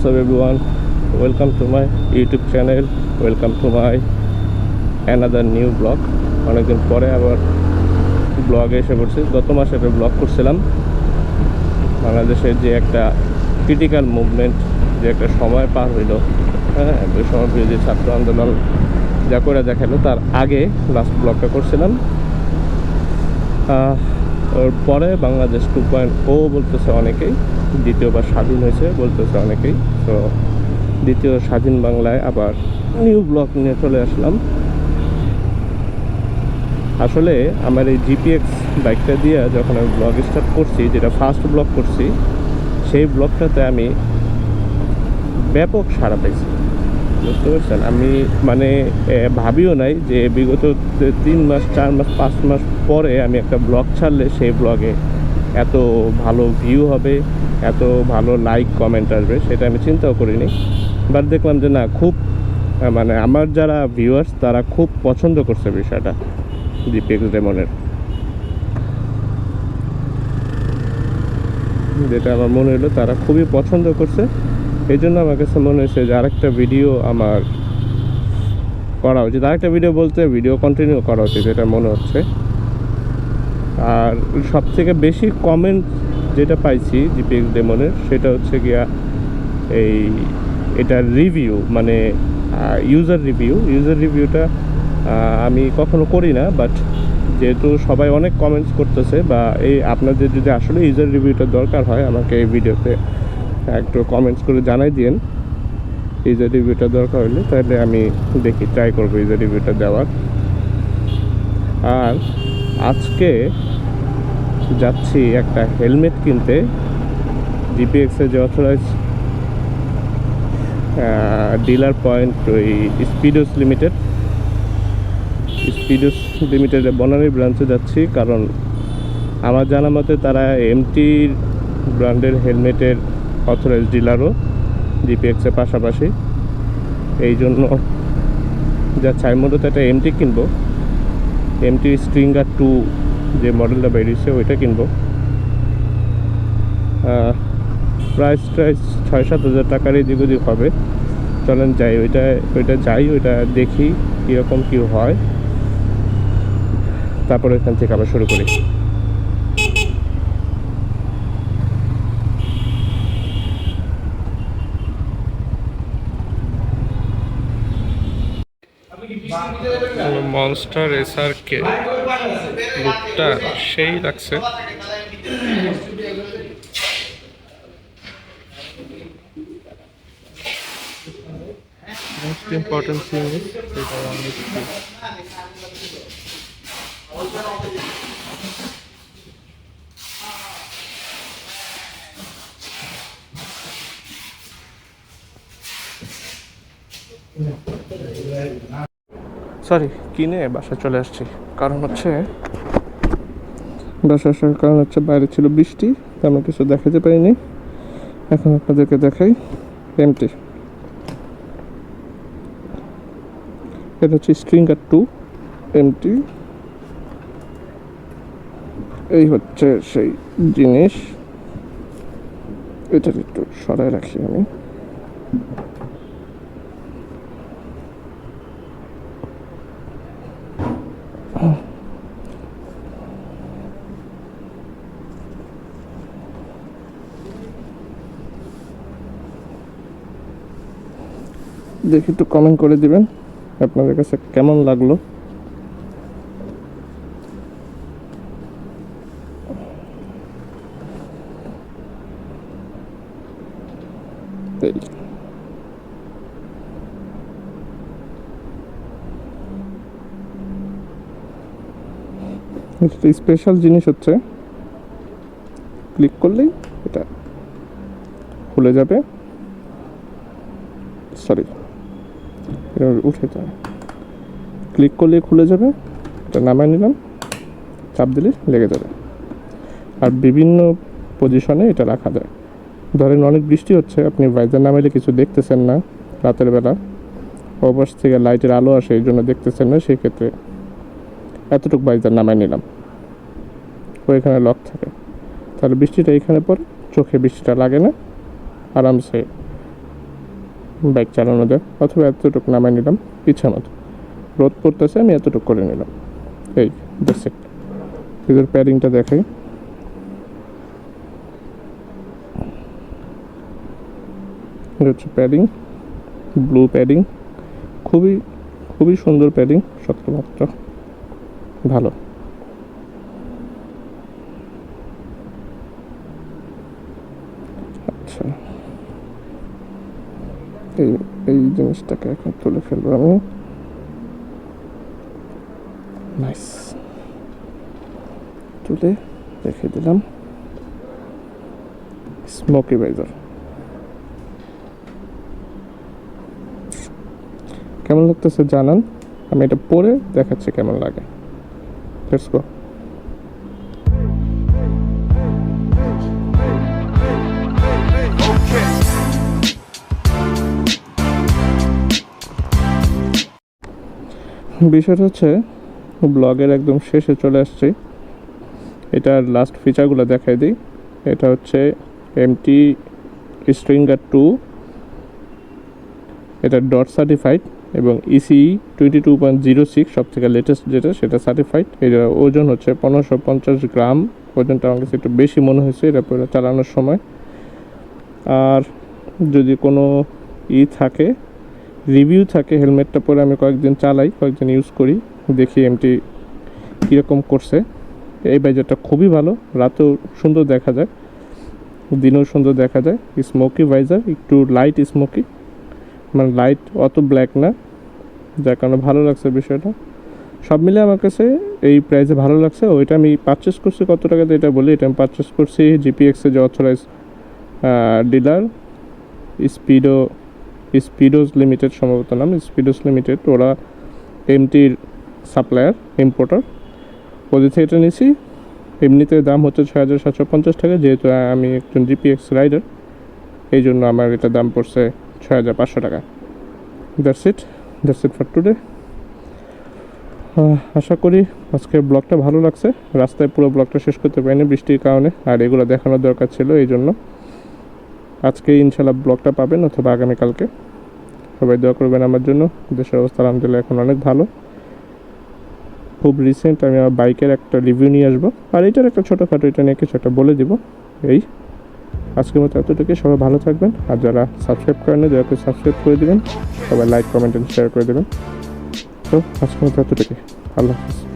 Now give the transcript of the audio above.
What's up everyone, welcome to my YouTube channel, welcome to my another new vlog. অনেকদিন পরে আবার ব্লগে এসে পড়ছি। গত মাসে একটা ব্লগ করছিলাম বাংলাদেশের যে একটা ক্রিটিক্যাল মুভমেন্ট, যে একটা সময় পার হইল, হ্যাঁ, বৈষম্যবিরোধী ছাত্র আন্দোলন যা করে দেখালো, তার আগে লাস্ট ব্লগটা করছিলাম। ওর পরে বাংলাদেশ 2.0 বলতেছে অনেকেই, দ্বিতীয়বার স্বাধীন হয়েছে বলতেছে অনেকেই। তো দ্বিতীয় স্বাধীন বাংলায় আবার নিউ ব্লগ নিয়ে চলে আসলাম। আসলে আমার এই জিপিএক্স বাইকটা দিয়ে যখন আমি ব্লগ স্টার্ট করছি, যেটা ফার্স্ট ব্লগ করছি, সেই ব্লগটাতে আমি ব্যাপক সাড়া পাইছি, বুঝতে পারছেন। আমি মানে ভাবিও নাই যে বিগত 3 মাস 4 মাস 5 মাস পরে আমি একটা ব্লগ ছাড়লে সেই ব্লগে এত ভালো ভিউ হবে, এত ভালো লাইক কমেন্ট আসবে, সেটা আমি চিন্তাও করিনি। বাট দেখলাম যে না, খুব মানে আমার যারা ভিউয়ার্স তারা খুব পছন্দ করছে বিষয়টা, জিপিএক্স ডেমনের, যেটা আমার মনে হলো তারা খুবই পছন্দ করছে। এই জন্য আমার কাছে মনে হয়েছে যে আরেকটা ভিডিও আমার করা উচিত, আরেকটা ভিডিও বলতে ভিডিও কন্টিনিউ করা উচিত, এটা মনে হচ্ছে। আর সবথেকে বেশি কমেন্ট যেটা পাইছি জিপিএক্স ডেমনের, সেটা হচ্ছে গিয়া এটার রিভিউ, মানে ইউজার রিভিউটা আমি কখনো করি না, বাট যেহেতু সবাই অনেক কমেন্টস করতেছে, বা আপনাদের যদি আসলে ইউজার রিভিউটা দরকার হয়, আমাকে এই ভিডিওতে একটু কমেন্টস করে জানাই দিন ইউজার রিভিউটা দরকার হলে, তাহলে আমি দেখি ট্রাই করবো ইউজার রিভিউটা দেওয়ার। আর আজকে যাচ্ছি একটা হেলমেট কিনতে, জিপিএক্সের যে অথরাইজ ডিলার পয়েন্ট, ওই স্পিডোস লিমিটেডের বনানী ব্রাঞ্চে যাচ্ছি। কারণ আমার জানা মতে তারা এমটির ব্র্যান্ডের হেলমেটের অথরাইজ ডিলারও জিপিএক্সের পাশাপাশি। এই জন্য যা চাই, মূলত একটা এমটি কিনবো, এমটি স্ট্রিঙ্গার 2 যে মডেলটা বেরিয়েছে ওইটা কিনবো। প্রাইস 6-7 হাজার টাকারই দিক হবে। চলেন যাই, ওইটা দেখি কীরকম কী হয়, তারপরে এখান থেকে আবার শুরু করি। মনস্টার এসআরকে লুকটা সেই লাগছে। মোস্ট ইম্পর্টেন্ট থিং ইজ এটা অনেক কিনে বাসায় চলে আসছি। কারণ হচ্ছে বাইরে ছিল বৃষ্টি, তেমন কিছু দেখাতে পারিনি। এখন আপনাদেরকে দেখাই এমটি। এটা হচ্ছে স্ট্রিঙ্গার 2 এমটি। এই হচ্ছে সেই জিনিস। এটা একটু সরাই রাখি আমি। দেখি, একটু কমেন্ট করে দিবেন আপনাদের কাছে কেমন লাগলো। একটা স্পেশাল জিনিস হচ্ছে, ক্লিক করলেই এটা খুলে যাবে। উঠে যায়, ক্লিক করলেই খুলে যাবে। এটা নামায় নিলাম, চাপ দিলে লেগে যাবে। আর বিভিন্ন পজিশনে এটা রাখা যায়। ধরেন অনেক বৃষ্টি হচ্ছে, আপনি ভাইজার নামাইলে কিছু দেখতেছেন না, রাতের বেলা ওপাশ থেকে লাইটের আলো আসে, এই জন্য দেখতেছেন না, সেই ক্ষেত্রে এতটুকু ভাইজার নামাই নিলাম, ওইখানে লক থাকে। তাহলে বৃষ্টিটা এইখানে পড়ে, চোখে বৃষ্টিটা লাগে না, আরামসে বাইক চালানো যায়, অথবা এতটুকু নামাই নিলাম ইচ্ছা মতো। রোদ পড়তেছে আমি এতটুকু করে নিলাম, এই দ্যাটস ইট। এদের প্যাডিংটা দেখাই, এটা হচ্ছে প্যাডিং, ব্লু প্যাডিং, খুবই খুবই সুন্দর প্যাডিং, সত্যমাত্র ভালো। আচ্ছা, এই এই জিনিসটাকে এখন তুলে ফেলবো আমি। নাইস, তুলে রেখে দিলাম। স্মোকি ভাইজার কেমন লাগতেছে জানান, আমি এটা পরে দেখাচ্ছি কেমন লাগে। Let's go. বিষয়টা হচ্ছে ব্লগের একদম শেষে চলে আসছি। এটার লাস্ট ফিচারগুলো দেখাই দিই। এটা হচ্ছে এমটি স্ট্রিঙ্গার 2, এটা ডট সার্টিফাইড এবং ইসি 22.06 সব থেকে লেটেস্ট যেটা সেটা সার্টিফাইড। এটা ওজন হচ্ছে 1550 গ্রাম, ওজনটা আমার কাছে একটু বেশি মনে হয়েছে এটা পুরো চালানোর সময়। আর যদি কোনো থাকে, রিভিউ থাকে, হেলমেটটা পরে আমি কয়েকদিন চালাই, কয়েকদিন ইউজ করি, দেখি এমটি কীরকম করছে। এই বাইজারটা খুবই ভালো, রাতেও সুন্দর দেখা যায়, দিনেও সুন্দর দেখা যায়। স্মোকি ভাইজার, একটু লাইট স্মোকি, মানে লাইট অত ব্ল্যাক না, যার কারণে ভালো লাগছে বিষয়টা। সব মিলে আমার কাছে এই প্রাইসে ভালো লাগছে। ওইটা আমি পারচেস করছি কত টাকাতে এটা বলি, এটা আমি পারচেস করছি জিপিএক্সে যে অথরাইজ ডিলার, স্পিডোজ লিমিটেড সম্ভবত নাম, স্পিডোজ লিমিটেড। ওরা এমটির সাপ্লায়ার, ইম্পোর্টার, ওদের থেকে এটা নিয়েছি। এমনিতে দাম হচ্ছে 6750 টাকা, যেহেতু আমি একজন জিপিএক্স রাইডার এই জন্য আমার এটা দাম পড়ছে 6500 টাকা। That's it for today. আশা করি আজকের ব্লগটা ভালো লাগছে। রাস্তায় পুরো ব্লগটা শেষ করতে পারিনি বৃষ্টির কারণে, আর এগুলো দেখানোর দরকার ছিল, এই জন্য আজকে ইনশাল্লাহ ব্লগটা পাবেন অথবা আগামীকালকে। সবাই দোয়া করবেন আমার জন্য। দেশের অবস্থা আলহামদুলিল্লাহ এখন অনেক ভালো। খুব রিসেন্ট আমি আমার বাইকের একটা রিভিউ নিয়ে আসবো, আর এটার একটা ছোটোখাটো এটা নিয়ে কিছু একটা বলে দিব। এই আজকের মতো এতটুকুই, সবাই ভালো থাকবেন। আর যারা সাবস্ক্রাইব করেন দয়া করে সাবস্ক্রাইব করে দেবেন, সবাই লাইক কমেন্ট এন্ড শেয়ার করে দেবেন। তো আজকের মতো এতটুকুই, আল্লাহ হাফিজ।